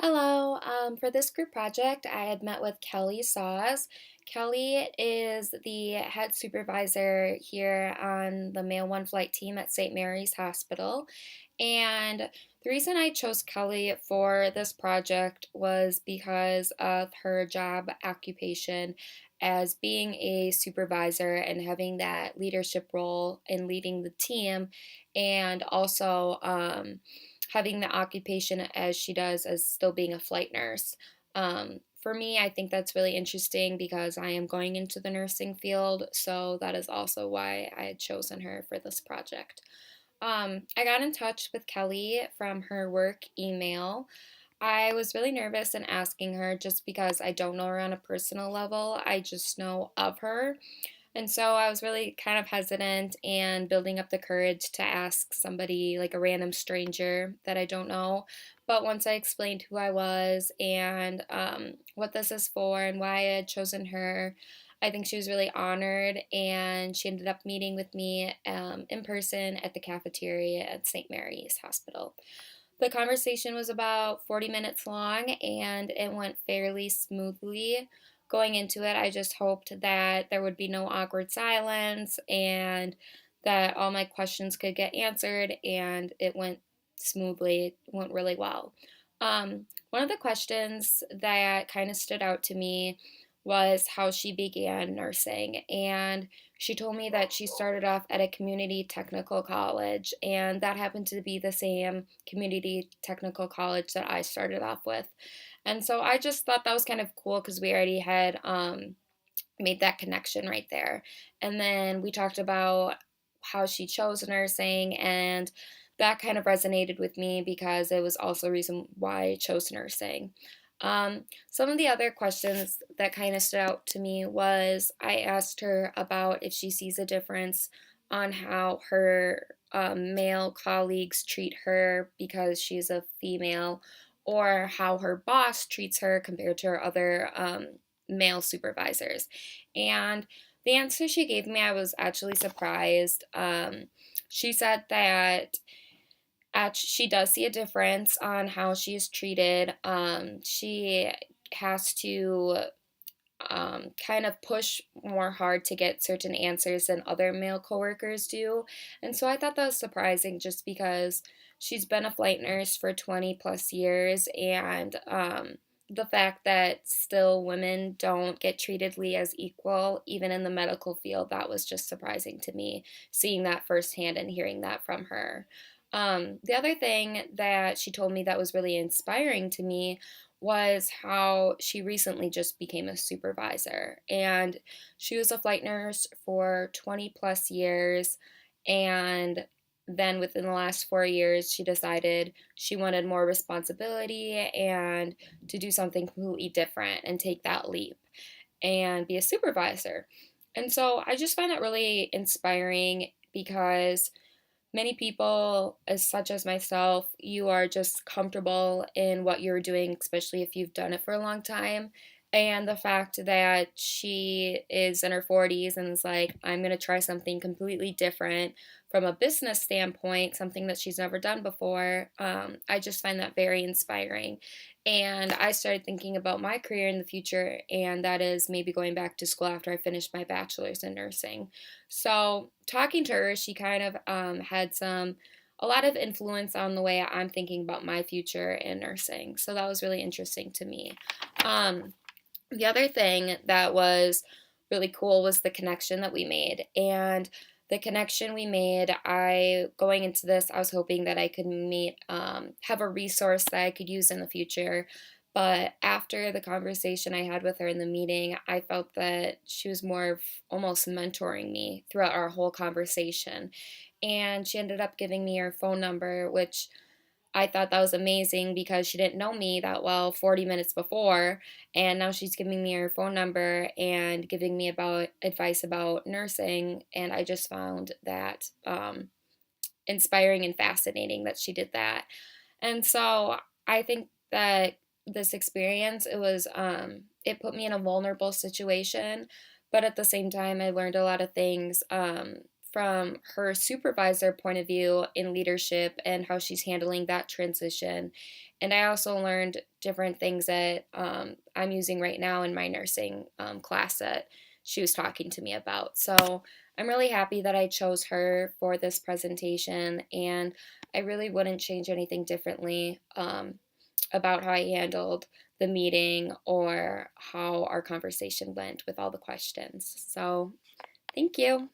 Hello. For this group project, I had met with Kelly Saws. Kelly is the head supervisor here on the Male One Flight team at St. Mary's Hospital. And the reason I chose Kelly for this project was because of her job occupation as being a supervisor and having that leadership role in leading the team, and also having the occupation as she does as still being a flight nurse. For me, I think that's really interesting because I am going into the nursing field, so that is also why I had chosen her for this project. I got in touch with Kelly from her work email. I was really nervous in asking her just because I don't know her on a personal level. I just know of her. And so I was really kind of hesitant and building up the courage to ask somebody, like a random stranger that I don't know. But once I explained who I was and what this is for and why I had chosen her, I think she was really honored, and she ended up meeting with me in person at the cafeteria at St. Mary's Hospital. The conversation was about 40 minutes long and it went fairly smoothly. Going into it, I just hoped that there would be no awkward silence and that all my questions could get answered, and it went smoothly. It went really well. One of the questions that kind of stood out to me was how she began nursing. And she told me that she started off at a community technical college, and that happened to be the same community technical college that I started off with. And so I just thought that was kind of cool because we already had made that connection right there. And then we talked about how she chose nursing, and that kind of resonated with me because it was also a reason why I chose nursing. Some of the other questions that kind of stood out to me was I asked her about if she sees a difference on how her male colleagues treat her because she's a female, or how her boss treats her compared to her other male supervisors. And the answer she gave me, I was actually surprised. She said that she does see a difference on how she is treated. She has to kind of push more hard to get certain answers than other male coworkers do. And so I thought that was surprising just because she's been a flight nurse for 20 plus years, and the fact that still women don't get treatedly as equal, even in the medical field, that was just surprising to me, seeing that firsthand and hearing that from her. The other thing that she told me that was really inspiring to me was how she recently just became a supervisor. And she was a flight nurse for 20 plus years. And then within the last 4 years, she decided she wanted more responsibility and to do something completely different and take that leap and be a supervisor. And so I just find that really inspiring because many people, as such as myself, you are just comfortable in what you're doing, especially if you've done it for a long time. And the fact that she is in her 40s and is like, I'm going to try something completely different from a business standpoint, something that she's never done before, I just find that very inspiring. And I started thinking about my career in the future, and that is maybe going back to school after I finish my bachelor's in nursing. So, talking to her, she kind of had a lot of influence on the way I'm thinking about my future in nursing. So, that was really interesting to me. Um, the other thing that was really cool was the connection that we made. And the connection we made, going into this, I was hoping that I could have a resource that I could use in the future. But after the conversation I had with her in the meeting, I felt that she was more of almost mentoring me throughout our whole conversation. And she ended up giving me her phone number, which I thought that was amazing because she didn't know me that well 40 minutes before, and now she's giving me her phone number and giving me about advice about nursing, and I just found that inspiring and fascinating that she did that. And so I think that this experience, it put me in a vulnerable situation, but at the same time I learned a lot of things from her supervisor point of view in leadership and how she's handling that transition. And I also learned different things that I'm using right now in my nursing class that she was talking to me about. So I'm really happy that I chose her for this presentation, and I really wouldn't change anything differently about how I handled the meeting or how our conversation went with all the questions. So thank you.